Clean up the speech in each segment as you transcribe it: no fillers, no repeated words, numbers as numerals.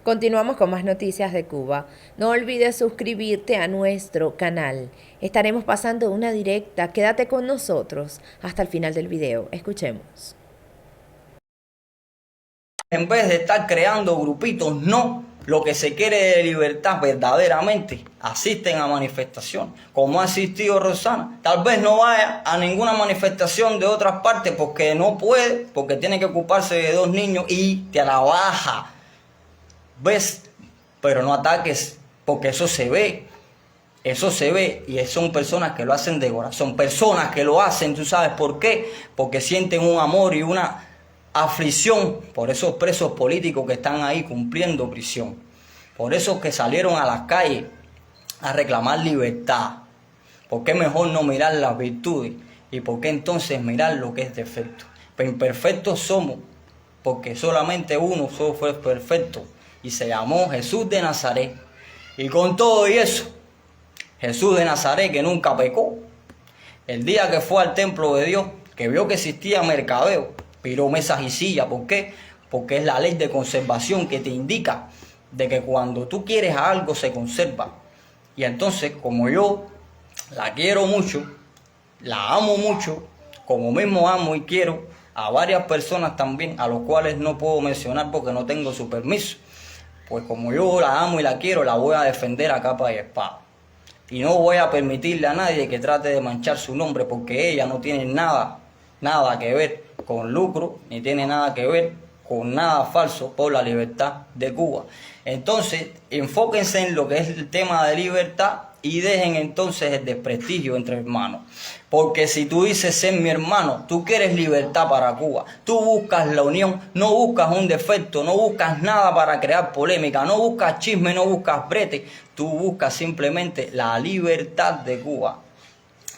Continuamos con más noticias de Cuba. No olvides suscribirte a nuestro canal. Estaremos pasando una directa. Quédate con nosotros hasta el final del video. Escuchemos. En vez de estar creando grupitos, no. Lo que se quiere de libertad verdaderamente, asisten a manifestaciones, como ha asistido Rosana. Tal vez no vaya a ninguna manifestación de otras partes porque no puede, porque tiene que ocuparse de 2 niños y trabaja. ¿Ves? Pero no ataques, porque eso se ve. Eso se ve y son personas que lo hacen de corazón. Personas que lo hacen, ¿tú sabes por qué? Porque sienten un amor y una aflicción por esos presos políticos que están ahí cumpliendo prisión. Por esos que salieron a las calles a reclamar libertad. ¿Por qué mejor no mirar las virtudes? ¿Y por qué entonces mirar lo que es defecto? Pero imperfectos somos, porque solamente uno solo fue perfecto y se llamó Jesús de Nazaret. Y con todo y eso, Jesús de Nazaret, que nunca pecó, el día que fue al templo de Dios, que vio que existía mercadeo, piró mesas y sillas. ¿Por qué? Porque es la ley de conservación que te indica de que cuando tú quieres a algo se conserva. Y entonces, como yo la quiero mucho, la amo mucho, como mismo amo y quiero a varias personas también, a los cuales no puedo mencionar porque no tengo su permiso, pues como yo la amo y la quiero, la voy a defender a capa y espada. Y no voy a permitirle a nadie que trate de manchar su nombre, porque ella no tiene nada que ver con lucro, ni tiene nada que ver con nada falso por la libertad de Cuba. Entonces, enfóquense en lo que es el tema de libertad y dejen entonces el desprestigio entre hermanos. Porque si tú dices ser mi hermano, tú quieres libertad para Cuba, tú buscas la unión, no buscas un defecto, no buscas nada para crear polémica, no buscas chisme, no buscas brete, tú buscas simplemente la libertad de Cuba.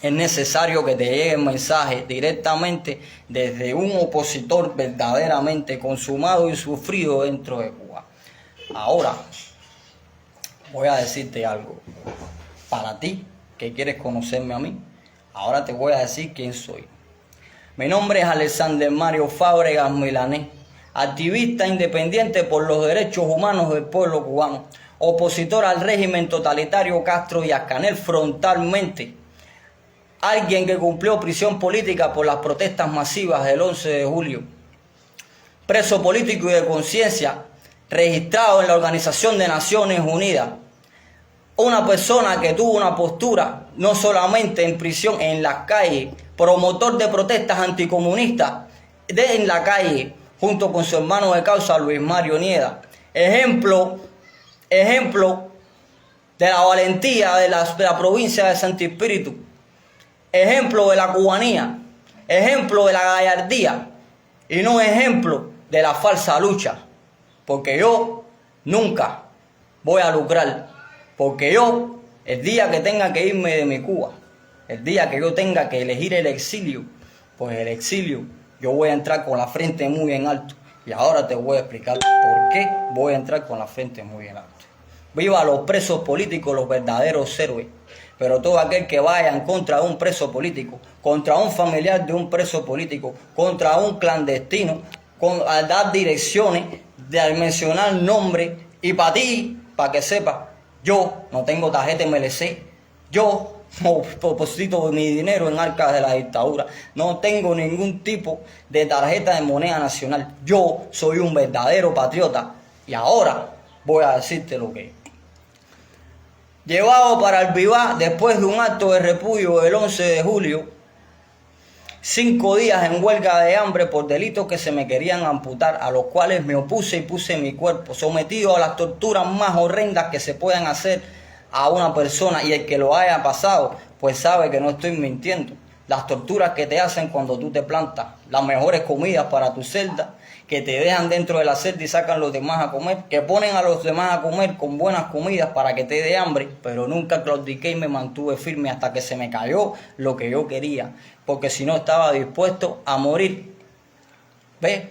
Es necesario que te llegue el mensaje directamente desde un opositor verdaderamente consumado y sufrido dentro de Cuba. Ahora, voy a decirte algo. Para ti, que quieres conocerme a mí, ahora te voy a decir quién soy. Mi nombre es Alexander Mario Fábregas Milanés, activista independiente por los derechos humanos del pueblo cubano, opositor al régimen totalitario Castro y Canel frontalmente, alguien que cumplió prisión política por las protestas masivas del 11 de julio, preso político y de conciencia, registrado en la Organización de Naciones Unidas, una persona que tuvo una postura no solamente en prisión, en las calles, promotor de protestas anticomunistas en la calle, junto con su hermano de causa Luis Mario Nieda. Ejemplo de la valentía de la provincia de Santo Espíritu. Ejemplo de la cubanía, ejemplo de la gallardía y no ejemplo de la falsa lucha, porque yo nunca voy a lucrar, porque yo el día que tenga que irme de mi Cuba, el día que yo tenga que elegir el exilio, pues el exilio yo voy a entrar con la frente muy en alto y ahora te voy a explicar por qué voy a entrar con la frente muy en alto. Viva los presos políticos, los verdaderos héroes. Pero todo aquel que vaya en contra de un preso político, contra un familiar de un preso político, contra un clandestino, al dar direcciones, de mencionar nombres, y para ti, para que sepas, yo no tengo tarjeta MLC, yo no deposito mi dinero en arcas de la dictadura, no tengo ningún tipo de tarjeta de moneda nacional, yo soy un verdadero patriota y ahora voy a decirte lo que es. Llevado para el Vivá después de un acto de repudio el 11 de julio, 5 días en huelga de hambre por delitos que se me querían amputar, a los cuales me opuse y puse mi cuerpo, sometido a las torturas más horrendas que se puedan hacer a una persona, y el que lo haya pasado, pues sabe que no estoy mintiendo. Las torturas que te hacen cuando tú te plantas, las mejores comidas para tu celda, que te dejan dentro de la celda y sacan a los demás a comer, que ponen a los demás a comer con buenas comidas para que te dé hambre, pero nunca claudiqué y me mantuve firme hasta que se me cayó lo que yo quería, porque si no estaba dispuesto a morir. ¿Ves?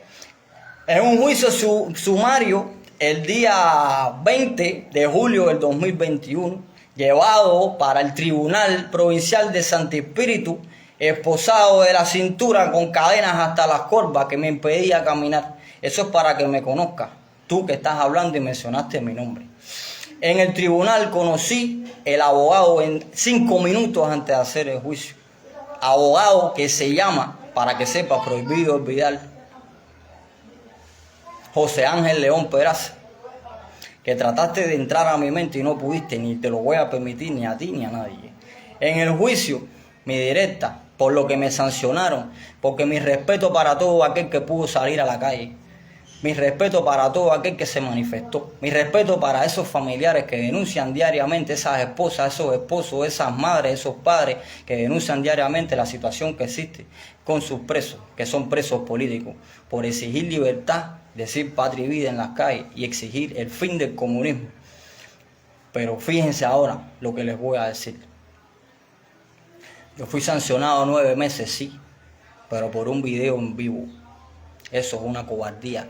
En un juicio sumario, el día 20 de julio del 2021, llevado para el Tribunal Provincial de Santo Espíritu, esposado de la cintura con cadenas hasta las corvas que me impedía caminar. Eso es para que me conozca. Tú que estás hablando y mencionaste mi nombre. En el tribunal conocí el abogado en 5 minutos antes de hacer el juicio. Abogado que se llama, para que sepa, prohibido olvidar, José Ángel León Peraza, que trataste de entrar a mi mente y no pudiste, ni te lo voy a permitir ni a ti ni a nadie. En el juicio, mi directa, por lo que me sancionaron, porque mi respeto para todo aquel que pudo salir a la calle, mi respeto para todo aquel que se manifestó, mi respeto para esos familiares que denuncian diariamente, esas esposas, esos esposos, esas madres, esos padres que denuncian diariamente la situación que existe con sus presos, que son presos políticos, por exigir libertad, decir patria y vida en las calles y exigir el fin del comunismo. Pero fíjense ahora lo que les voy a decir. Yo fui sancionado 9 meses, sí, pero por un video en vivo. Eso es una cobardía,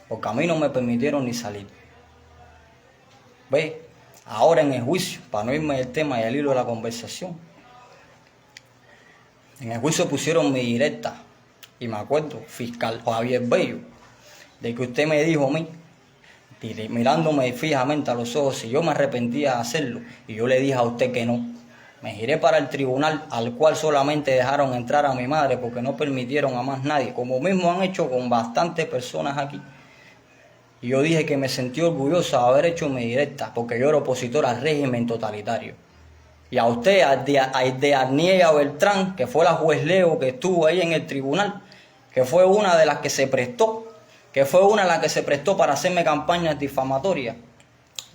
porque a mí no me permitieron ni salir. ¿Ve? Ahora en el juicio, para no irme del tema y al hilo de la conversación, en el juicio pusieron mi directa, y me acuerdo, fiscal Javier Bello, de que usted me dijo a mí, mirándome fijamente a los ojos, si yo me arrepentía de hacerlo, y yo le dije a usted que no. Me giré para el tribunal, al cual solamente dejaron entrar a mi madre porque no permitieron a más nadie, como mismo han hecho con bastantes personas aquí. Y yo dije que me sentí orgulloso de haber hecho mi directa, porque yo era opositor al régimen totalitario. Y a usted, a de Arniega Beltrán, que fue la juez Leo que estuvo ahí en el tribunal, que fue una de las que se prestó, para hacerme campañas difamatorias.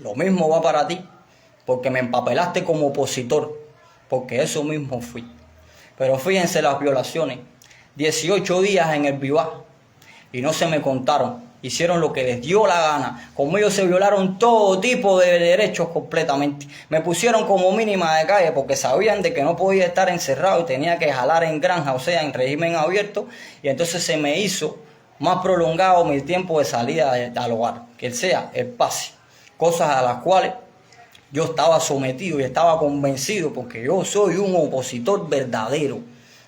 Lo mismo va para ti, porque me empapelaste como opositor, porque eso mismo fui. Pero fíjense las violaciones, 18 días en el Vivar, y no se me contaron, hicieron lo que les dio la gana, conmigo se violaron todo tipo de derechos completamente, me pusieron como mínima de calle porque sabían de que no podía estar encerrado y tenía que jalar en granja, o sea, en régimen abierto, y entonces se me hizo más prolongado mi tiempo de salida al hogar, que sea el pase, cosas a las cuales yo estaba sometido y estaba convencido porque yo soy un opositor verdadero,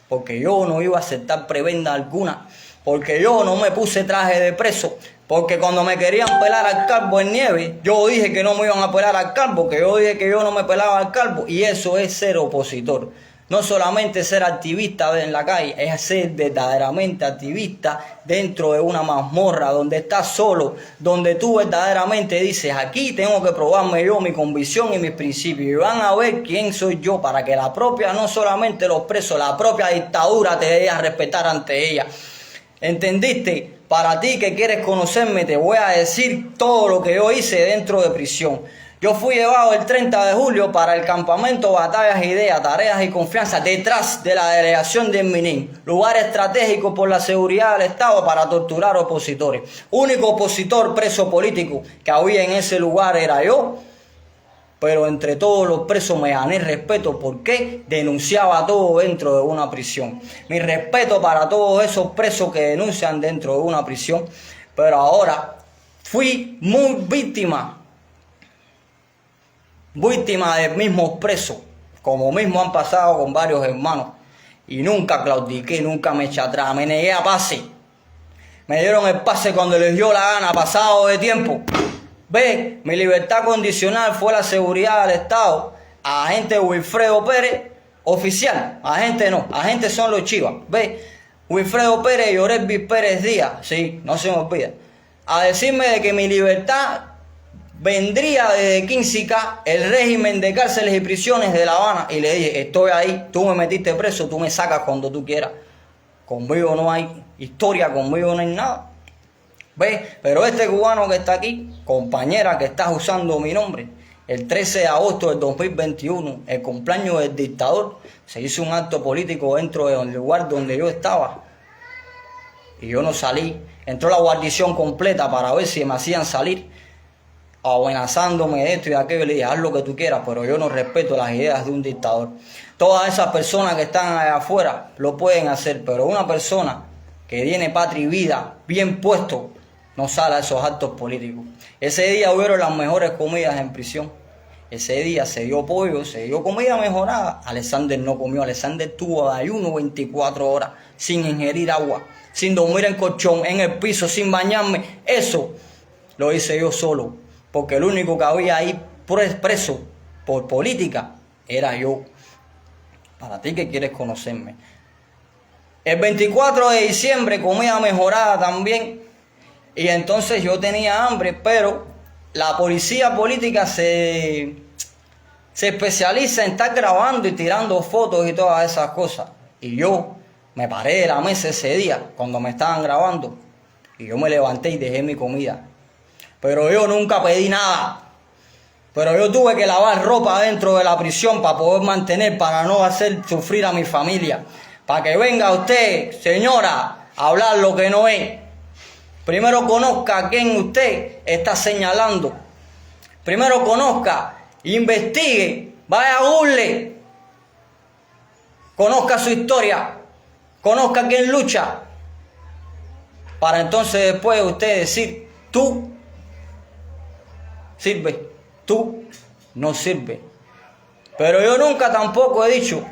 porque yo no iba a aceptar prebenda alguna, porque yo no me puse traje de preso, porque cuando me querían pelar al calvo en nieve, yo dije que no me iban a pelar al calvo, que yo dije que yo no me pelaba al calvo, y eso es ser opositor. No solamente ser activista en la calle, es ser verdaderamente activista dentro de una mazmorra donde estás solo, donde tú verdaderamente dices, aquí tengo que probarme yo mi convicción y mis principios, y van a ver quién soy yo para que la propia, no solamente los presos, la propia dictadura te dé a respetar ante ella. ¿Entendiste? Para ti que quieres conocerme, te voy a decir todo lo que yo hice dentro de prisión. Yo fui llevado el 30 de julio para el campamento Batallas, Ideas, Tareas y Confianza, detrás de la delegación de Minín, lugar estratégico por la seguridad del Estado para torturar opositores. Único opositor preso político que había en ese lugar era yo, pero entre todos los presos me gané respeto porque denunciaba todo dentro de una prisión. Mi respeto para todos esos presos que denuncian dentro de una prisión, pero ahora fui muy víctima de mismos presos, como mismo han pasado con varios hermanos, y nunca claudiqué, nunca me eché atrás, me negué a pase. Me dieron el pase cuando les dio la gana, pasado de tiempo. Ve, mi libertad condicional fue la seguridad del Estado. Agente Wilfredo Pérez, oficial, agente no, agentes son los chivas. Ve, Wilfredo Pérez y Orelvis Pérez Díaz, sí, no se me olvida, a decirme de que mi libertad vendría desde 15K, el régimen de cárceles y prisiones de La Habana, y le dije, estoy ahí, tú me metiste preso, tú me sacas cuando tú quieras. Conmigo no hay historia, conmigo no hay nada. ¿Ves? Pero este cubano que está aquí, compañera que estás usando mi nombre, el 13 de agosto del 2021, el cumpleaños del dictador, se hizo un acto político dentro del lugar donde yo estaba. Y yo no salí. Entró la guarnición completa para ver si me hacían salir, amenazándome de esto y de aquello. Le dije, haz lo que tú quieras, pero yo no respeto las ideas de un dictador. Todas esas personas que están allá afuera lo pueden hacer, pero una persona que tiene patria y vida bien puesto no sale a esos actos políticos. Ese día hubieron las mejores comidas en prisión. Ese día se dio pollo, se dio comida mejorada. Alexander no comió. Alexander tuvo de ayuno 24 horas sin ingerir agua, sin dormir en colchón, en el piso, sin bañarme. Eso lo hice yo solo, porque el único que había ahí preso por política era yo. Para ti que quieres conocerme. El 24 de diciembre comida mejorada también. Y entonces yo tenía hambre, pero la policía política se especializa en estar grabando y tirando fotos y todas esas cosas. Y yo me paré de la mesa ese día cuando me estaban grabando. Y yo me levanté y dejé mi comida. Pero yo nunca pedí nada. Pero yo tuve que lavar ropa dentro de la prisión para poder mantener, para no hacer sufrir a mi familia. Para que venga usted, señora, a hablar lo que no es. Primero conozca a quién usted está señalando. Primero conozca, investigue, vaya a Google. Conozca su historia. Conozca quién lucha. Para entonces después usted decir, tú sirves. Tú no sirves. Pero yo nunca tampoco he dicho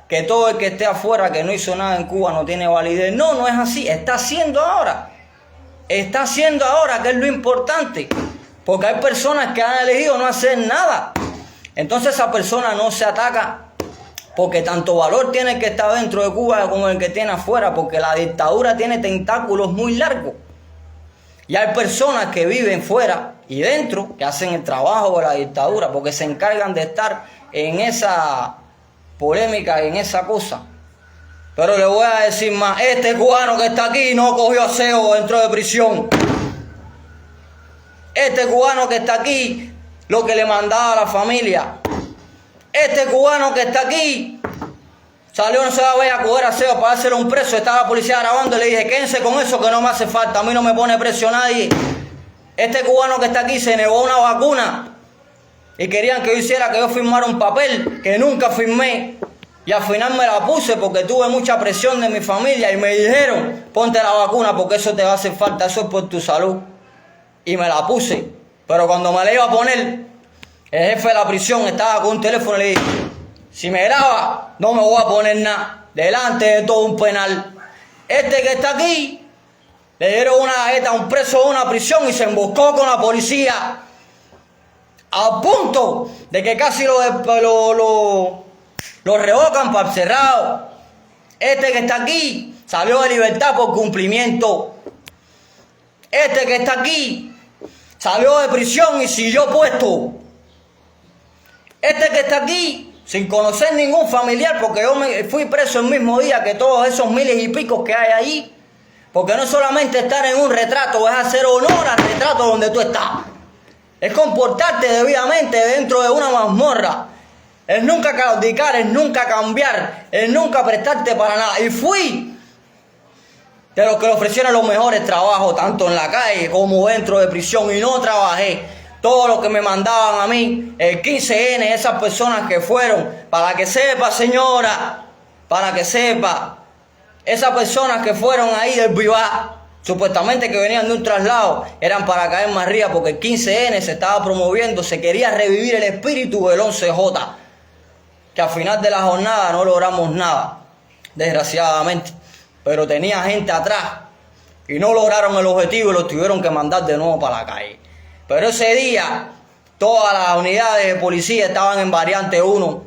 que todo el que esté afuera, que no hizo nada en Cuba, no tiene validez. No, no es así. Está haciendo ahora. Está haciendo ahora, que es lo importante. Porque hay personas que han elegido no hacer nada. Entonces esa persona no se ataca. Porque tanto valor tiene el que está dentro de Cuba como el que tiene afuera. Porque la dictadura tiene tentáculos muy largos. Y hay personas que viven fuera y dentro, que hacen el trabajo de la dictadura, porque se encargan de estar en esa polémica, en esa cosa. Pero le voy a decir más, este cubano que está aquí no cogió aseo dentro de prisión. Este cubano que está aquí, lo que le mandaba a la familia. Este cubano que está aquí, salió no se va a ver a coger aseo para dárselo a un preso. Estaba la policía grabando y le dije, quédense con eso que no me hace falta. A mí no me pone precio nadie. Este cubano que está aquí se negó una vacuna. Y querían que yo hiciera que yo firmara un papel que nunca firmé. Y al final me la puse porque tuve mucha presión de mi familia. Y me dijeron, ponte la vacuna porque eso te va a hacer falta. Eso es por tu salud. Y me la puse. Pero cuando me la iba a poner, el jefe de la prisión estaba con un teléfono y le dije, si me graba, no me voy a poner nada. Delante de todo un penal. Este que está aquí, le dieron una galleta a un preso de una prisión y se emboscó con la policía. A punto de que casi lo revocan para el cerrado. Este que está aquí salió de libertad por cumplimiento. Este que está aquí salió de prisión y siguió puesto. Este que está aquí sin conocer ningún familiar, porque yo me fui preso el mismo día que todos esos miles y picos que hay ahí. Porque no solamente estar en un retrato, es hacer honor al retrato donde tú estás. Es comportarte debidamente dentro de una mazmorra. Es nunca claudicar, es nunca cambiar, es nunca prestarte para nada. Y fui de los que le ofrecieron los mejores trabajos, tanto en la calle como dentro de prisión, y no trabajé. Todo lo que me mandaban a mí, el 15N, esas personas que fueron, para que sepa, señora, para que sepa, esas personas que fueron ahí del Vivá, supuestamente que venían de un traslado, eran para caer más arriba, porque el 15N se estaba promoviendo, se quería revivir el espíritu del 11J, que al final de la jornada no logramos nada, desgraciadamente, pero tenía gente atrás y no lograron el objetivo y los tuvieron que mandar de nuevo para la calle. Pero ese día todas las unidades de policía estaban en variante 1.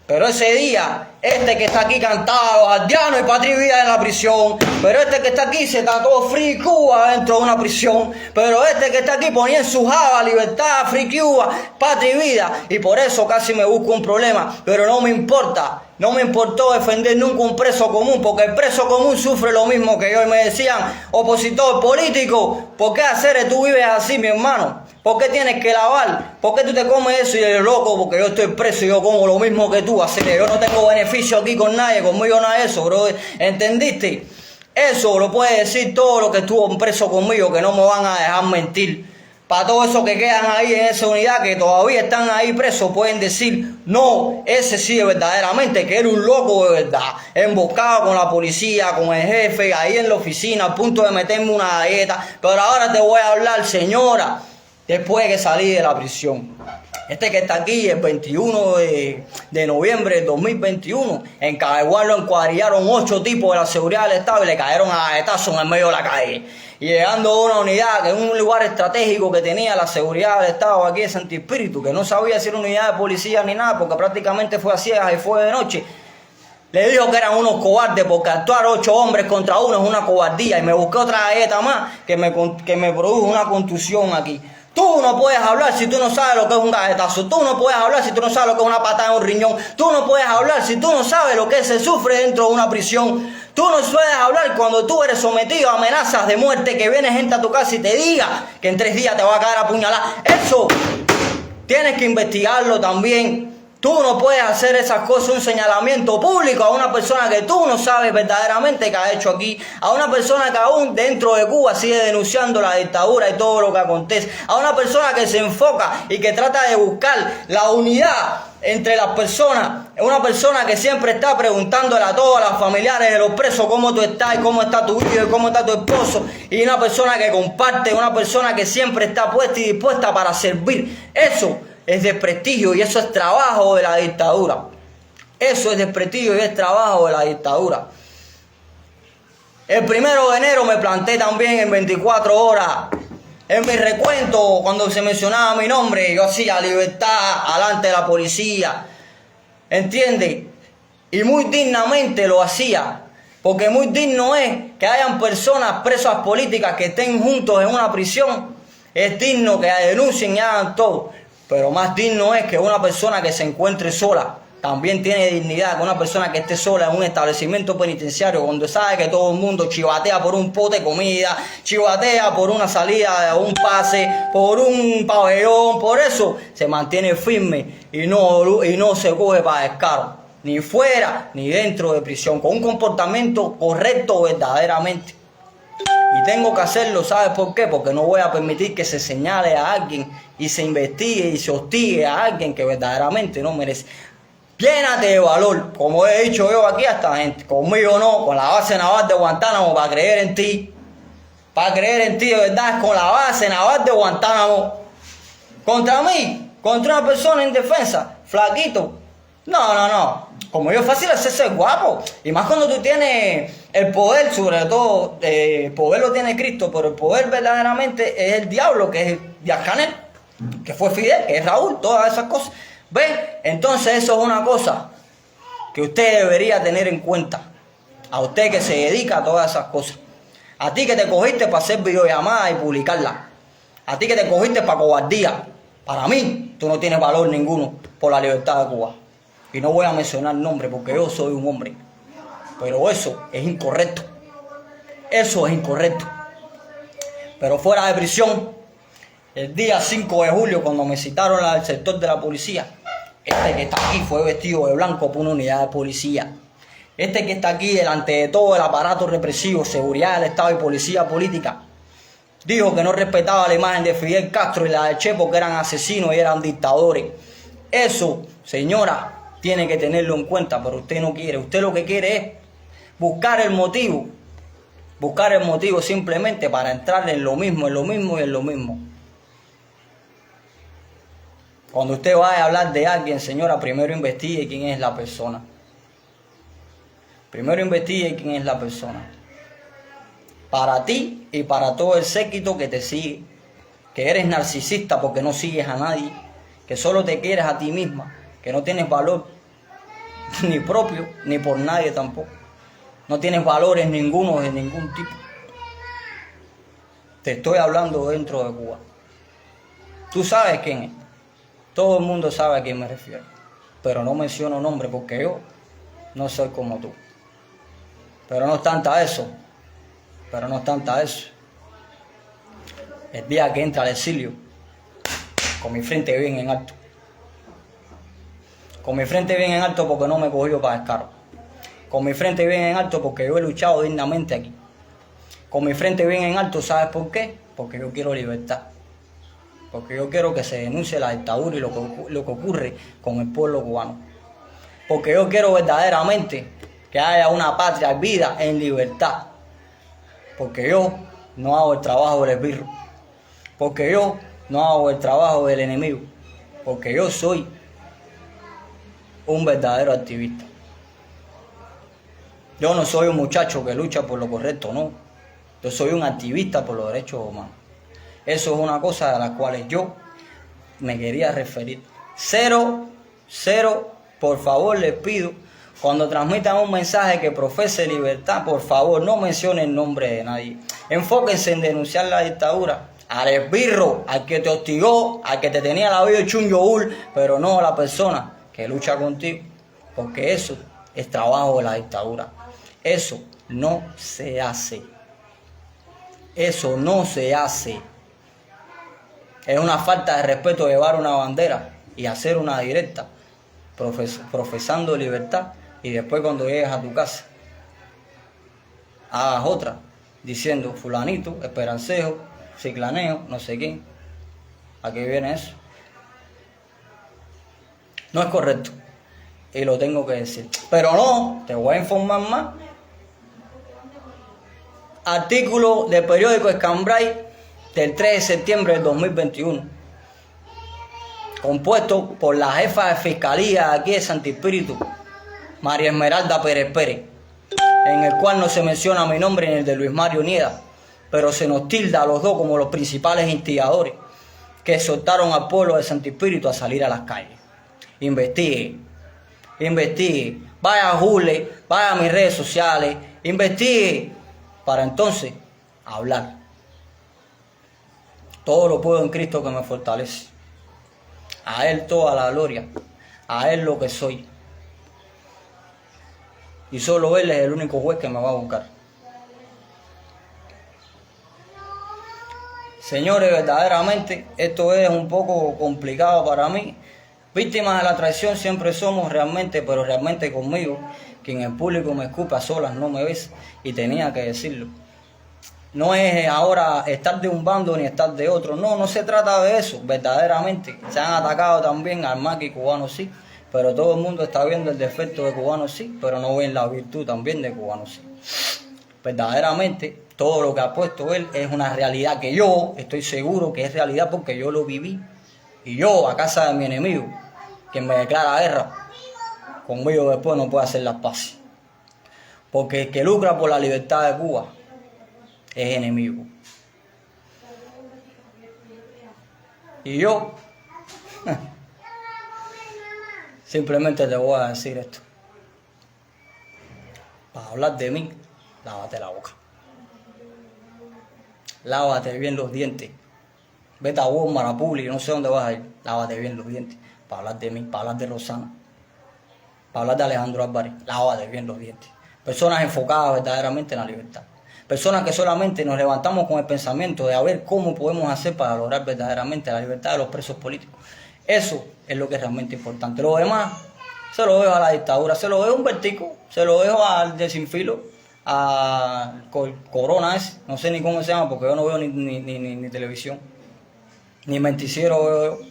Pero ese día, este que está aquí cantaba a los aldeanos y Patria y Vida en la prisión. Pero este que está aquí se trató Free Cuba dentro de una prisión. Pero este que está aquí ponía en su java libertad, Free Cuba, Patria y Vida. Y por eso casi me busco un problema. Pero no me importa. No me importó defender nunca un preso común, porque el preso común sufre lo mismo que yo. Y me decían, opositor político, ¿por qué hacer tú vives así, mi hermano? ¿Por qué tienes que lavar? ¿Por qué tú te comes eso y eres loco? Porque yo estoy preso y yo como lo mismo que tú. Así que yo no tengo beneficio aquí con nadie, conmigo no es eso, bro. ¿Entendiste? Eso lo puede decir todo lo que estuvo preso conmigo, que no me van a dejar mentir. Para todos esos que quedan ahí en esa unidad, que todavía están ahí presos, pueden decir, no, ese sí verdaderamente, que era un loco de verdad, emboscado con la policía, con el jefe, ahí en la oficina, a punto de meterme una galleta. Pero ahora te voy a hablar, señora, después de que salí de la prisión. Este que está aquí, el 21 de noviembre del 2021, en Cabeguán lo encuadrillaron 8 tipos de la seguridad del Estado y le cayeron a galletazos en el medio de la calle. y llegando a una unidad que es un lugar estratégico que tenía la seguridad del Estado aquí de Santi Espíritu, que no sabía si era unidad de policía ni nada, porque prácticamente fue a ciegas y fue de noche. Le dijo que eran unos cobardes porque actuar 8 hombres contra uno es una cobardía, y me busqué otra galleta más que me produjo una contusión aquí. Tú no puedes hablar si tú no sabes lo que es un galletazo. Tú no puedes hablar si tú no sabes lo que es una patada en un riñón. Tú no puedes hablar si tú no sabes lo que se sufre dentro de una prisión. Tú no puedes hablar cuando tú eres sometido a amenazas de muerte, que viene gente a tu casa y te diga que en 3 días te va a caer apuñalada. Eso tienes que investigarlo también. Tú no puedes hacer esas cosas, un señalamiento público a una persona que tú no sabes verdaderamente que ha hecho aquí, a una persona que aún dentro de Cuba sigue denunciando la dictadura y todo lo que acontece, a una persona que se enfoca y que trata de buscar la unidad entre las personas, una persona que siempre está preguntándole a todos los familiares de los presos cómo tú estás y cómo está tu hijo y cómo está tu esposo, y una persona que comparte, una persona que siempre está puesta y dispuesta para servir. Eso es desprestigio y eso es trabajo de la dictadura. Eso es desprestigio y es trabajo de la dictadura. El 1 de enero me planté también en 24 horas. En mi recuento, cuando se mencionaba mi nombre, yo hacía libertad alante de la policía. ¿Entiendes? Y muy dignamente lo hacía. Porque muy digno es que hayan personas presas políticas que estén juntos en una prisión. Es digno que denuncien y hagan todo. Pero más digno es que una persona que se encuentre sola también tiene dignidad, que una persona que esté sola en un establecimiento penitenciario, cuando sabe que todo el mundo chivatea por un pote de comida, chivatea por una salida de un pase, por un pabellón, por eso se mantiene firme y no se coge para descaro, ni fuera ni dentro de prisión, con un comportamiento correcto verdaderamente. Y tengo que hacerlo, ¿sabes por qué? Porque no voy a permitir que se señale a alguien y se investigue y se hostigue a alguien que verdaderamente no merece. Llénate de valor, como he dicho yo aquí a esta gente. Conmigo no, con la base naval de Guantánamo, para creer en ti. Para creer en ti, de verdad, es con la base naval de Guantánamo. Contra mí, contra una persona indefensa, flaquito. No. Como yo es fácil hacerse guapo. Y más cuando tú tienes el poder, sobre todo, el poder lo tiene Cristo, pero el poder verdaderamente es el diablo, que es Díaz-Canel, que fue Fidel, que es Raúl, todas esas cosas. ¿Ven? Entonces eso es una cosa que usted debería tener en cuenta. A usted que se dedica a todas esas cosas. A ti que te cogiste para hacer videollamadas y publicarlas. A ti que te cogiste para cobardía. Para mí, tú no tienes valor ninguno por la libertad de Cuba. Y no voy a mencionar nombres porque yo soy un hombre. Pero eso es incorrecto. Eso es incorrecto. Pero fuera de prisión, el día 5 de julio, cuando me citaron al sector de la policía, este que está aquí fue vestido de blanco por una unidad de policía. Este que está aquí delante de todo el aparato represivo, seguridad del Estado y policía política, dijo que no respetaba la imagen de Fidel Castro y la de Che porque eran asesinos y eran dictadores. Eso, señora, tiene que tenerlo en cuenta, pero usted no quiere. Usted lo que quiere es buscar el motivo simplemente para entrar en lo mismo y en lo mismo. Cuando usted vaya a hablar de alguien, señora, primero investigue quién es la persona. Primero investigue quién es la persona. Para ti y para todo el séquito que te sigue, que eres narcisista porque no sigues a nadie, que solo te quieres a ti misma, que no tienes valor ni propio, ni por nadie tampoco. No tienes valores ninguno de ningún tipo. Te estoy hablando dentro de Cuba. Tú sabes quién es. Todo el mundo sabe a quién me refiero. Pero no menciono nombre porque yo no soy como tú. Pero no obstante eso. El día que entra al exilio, con mi frente bien en alto. Con mi frente bien en alto porque no me he cogido para descaro. Con mi frente bien en alto porque yo he luchado dignamente aquí. Con mi frente bien en alto, ¿sabes por qué? Porque yo quiero libertad. Porque yo quiero que se denuncie la dictadura y lo que ocurre con el pueblo cubano. Porque yo quiero verdaderamente que haya una patria vida en libertad. Porque yo no hago el trabajo del esbirro. Porque yo no hago el trabajo del enemigo. Porque yo soy un verdadero activista. Yo no soy un muchacho que lucha por lo correcto, no. Yo soy un activista por los derechos humanos. Eso es una cosa de las cuales yo me quería referir. Cero, por favor les pido, cuando transmitan un mensaje que profese libertad, por favor no mencionen el nombre de nadie. Enfóquense en denunciar la dictadura, al esbirro, al que te hostigó, al que te tenía la vida hecho un yogur, pero no a la persona que lucha contigo, porque eso es trabajo de la dictadura. Eso no se hace. Eso no se hace. Es una falta de respeto llevar una bandera y hacer una directa profesando libertad y después cuando llegues a tu casa hagas otra diciendo fulanito, esperancejo, ciclaneo, no sé quién. ¿A qué viene eso? No es correcto y lo tengo que decir. Pero no, te voy a informar más. Artículo del periódico Escambray del 3 de septiembre del 2021, compuesto por la jefa de fiscalía aquí de Santo Espíritu, María Esmeralda Pérez Pérez, en el cual no se menciona mi nombre ni el de Luis Mario Nieda, pero se nos tilda a los dos como los principales instigadores que exhortaron al pueblo de Santo Espíritu a salir a las calles. Investigue, vaya a Google, vaya a mis redes sociales, investigue, para entonces hablar. Todo lo puedo en Cristo que me fortalece. A Él toda la gloria, a Él lo que soy. Y solo Él es el único juez que me va a buscar. Señores, verdaderamente esto es un poco complicado para mí. Víctimas de la traición siempre somos realmente, pero realmente conmigo, que en el público me escupe a solas, no me ves, y tenía que decirlo. No es ahora estar de un bando ni estar de otro, no se trata de eso, verdaderamente. Se han atacado también al maqui cubano sí, pero todo el mundo está viendo el defecto de cubano sí, pero no ven la virtud también de cubano sí. Verdaderamente, todo lo que ha puesto él es una realidad que yo estoy seguro que es realidad porque yo lo viví. Y yo, a casa de mi enemigo, quien me declara guerra, conmigo después no puede hacer las paces. Porque el que lucra por la libertad de Cuba es enemigo. Y yo simplemente te voy a decir esto. Para hablar de mí, lávate la boca. Lávate bien los dientes. Vete a Walmart, a Publi, no sé dónde vas a ir. Lávate bien los dientes. Para hablar de mí, para hablar de Rosana, para hablar de Alejandro Álvarez. Lávate bien los dientes. Personas enfocadas verdaderamente en la libertad. Personas que solamente nos levantamos con el pensamiento de a ver cómo podemos hacer para lograr verdaderamente la libertad de los presos políticos. Eso es lo que es realmente importante. Lo demás se lo dejo a la dictadura, se lo dejo a un vertico, se lo dejo al de sin filo, a Corona ese, no sé ni cómo se llama porque yo no veo ni televisión, ni menticiero veo yo.